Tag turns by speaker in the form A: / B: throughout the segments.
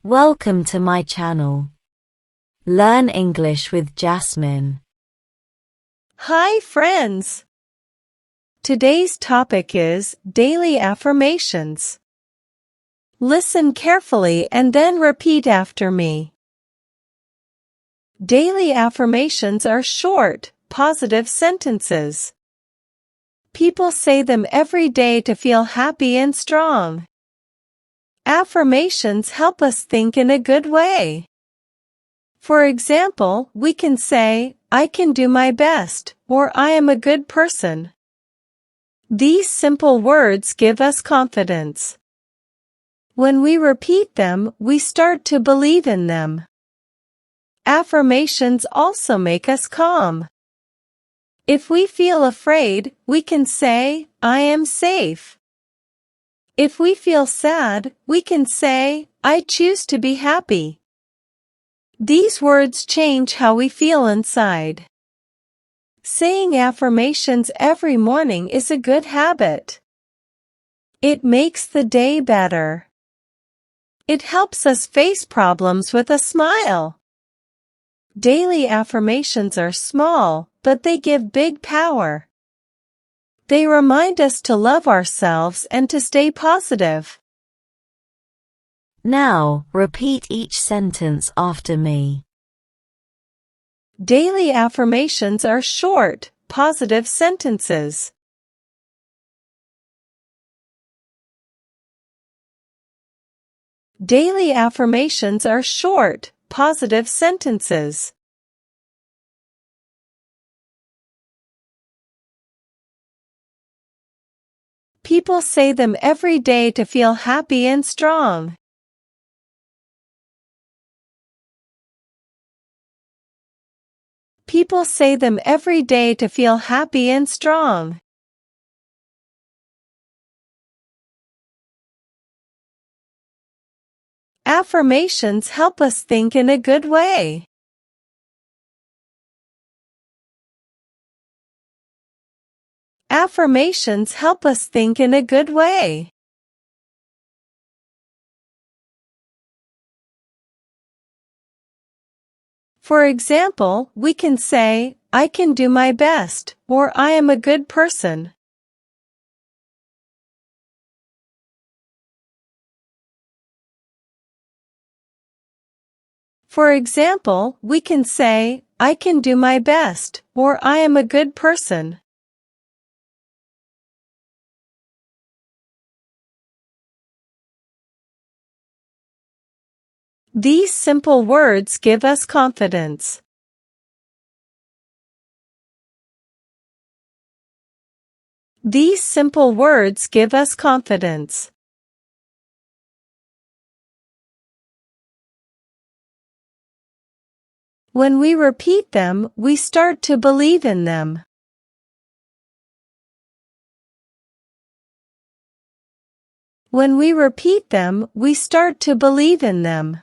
A: Welcome to my channel. Learn English with Jasmine.
B: Hi friends! Today's topic is Daily Affirmations. Listen carefully and then repeat after me. Daily affirmations are short, positive sentences. People say them every day to feel happy and strong. Affirmations help us think in a good way. For example, we can say, I can do my best, or I am a good person. These simple words give us confidence. When we repeat them, we start to believe in them. Affirmations also make us calm. If we feel afraid, we can say, I am safe. If we feel sad, we can say, I choose to be happy. These words change how we feel inside. Saying affirmations every morning is a good habit. It makes the day better. It helps us face problems with a smile. Daily affirmations are small, but they give big power. They remind us to love ourselves and to stay positive.
A: Now, repeat each sentence after me.
B: Daily affirmations are short, positive sentences. Daily affirmations are short, positive sentences. People say them every day to feel happy and strong. People say them every day to feel happy and strong. Affirmations help us think in a good way. Affirmations help us think in a good way. For example, we can say, I can do my best, or I am a good person. For example, we can say, I can do my best, or I am a good person. These simple words give us confidence. These simple words give us confidence. When we repeat them, we start to believe in them. When we repeat them, we start to believe in them.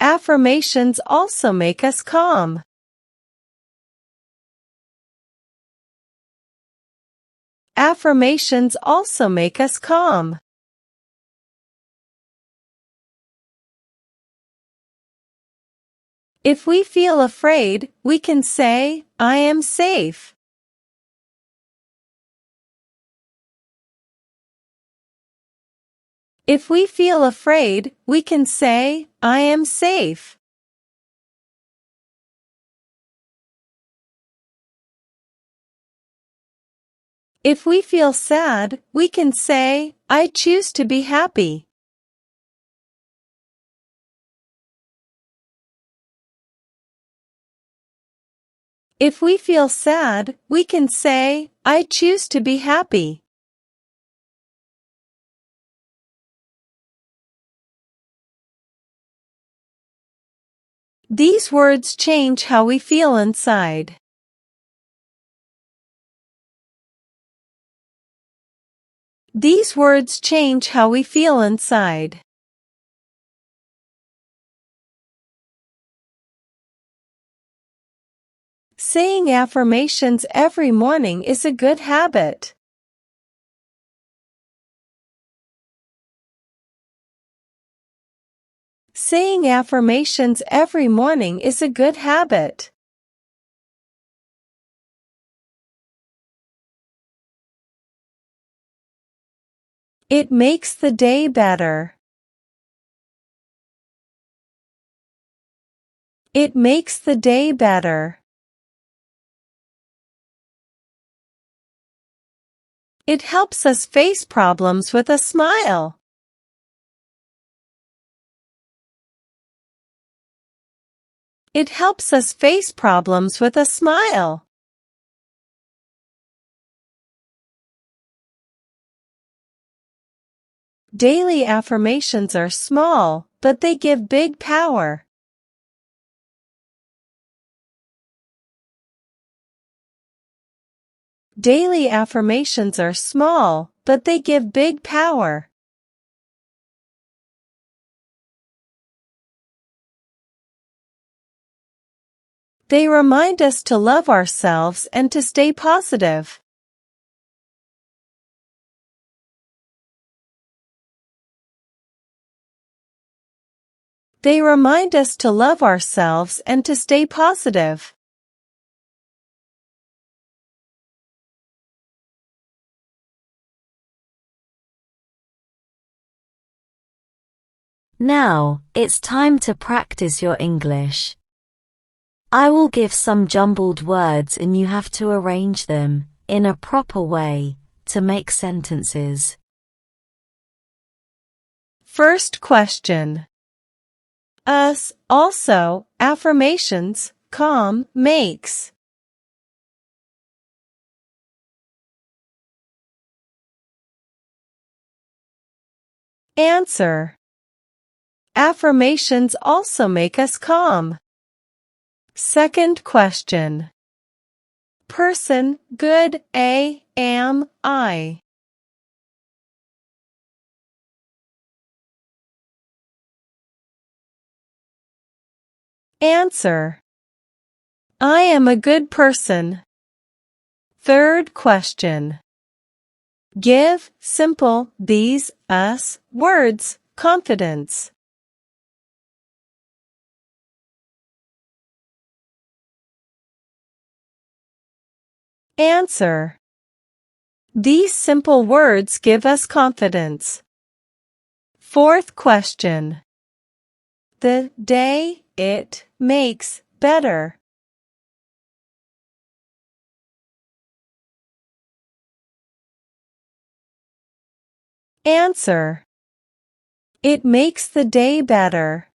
B: Affirmations also make us calm. Affirmations also make us calm. If we feel afraid, we can say, I am safe. If we feel afraid, we can say, I am safe. If we feel sad, we can say, I choose to be happy. If we feel sad, we can say, I choose to be happy. These words change how we feel inside. These words change how we feel inside. Saying affirmations every morning is a good habit. Saying affirmations every morning is a good habit. It makes the day better. It makes the day better. It helps us face problems with a smile. It helps us face problems with a smile. Daily affirmations are small, but they give big power. Daily affirmations are small, but they give big power. They remind us to love ourselves and to stay positive. They remind us to love ourselves and to stay positive.
A: Now, it's time to practice your English. I will give some jumbled words and you have to arrange them, in a proper way, to make sentences.
B: First question. Us, also, affirmations, makes. Answer. Affirmations also make us calm. Second question. Person, good, am, I. Answer. I am a good person. Third question. Give, simple, these, us, words, confidence. Answer. These simple words give us confidence. Fourth question. The day, it, makes, better. Answer. It makes the day better.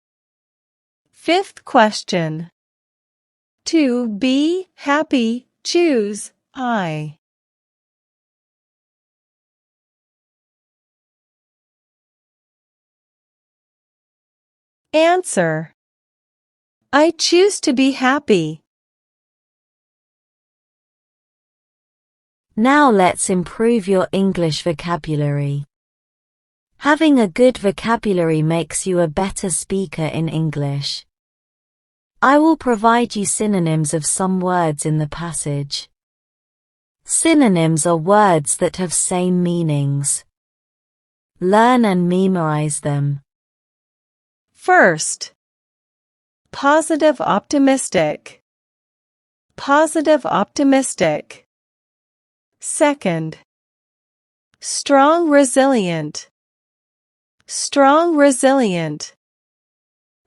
B: Fifth question. To be happy, choose, I. Answer. I choose to be happy.
A: Now let's improve your English vocabulary. Having a good vocabulary makes you a better speaker in English. I will provide you synonyms of some words in the passage. Synonyms are words that have same meanings. Learn and memorize them.
B: First. Positive optimistic. Positive optimistic. Second. Strong resilient. Strong resilient.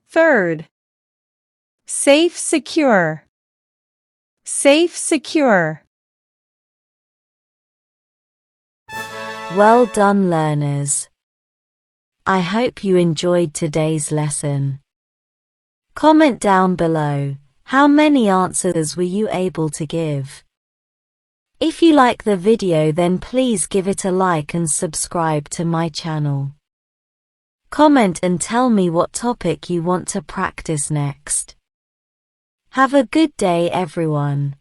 B: Third. Safe secure. Safe secure.
A: Well done, learners. I hope you enjoyed today's lesson. Comment down below, how many answers were you able to give? If you like the video, then please give it a like and subscribe to my channel. Comment and tell me what topic you want to practice next. Have a good day, everyone.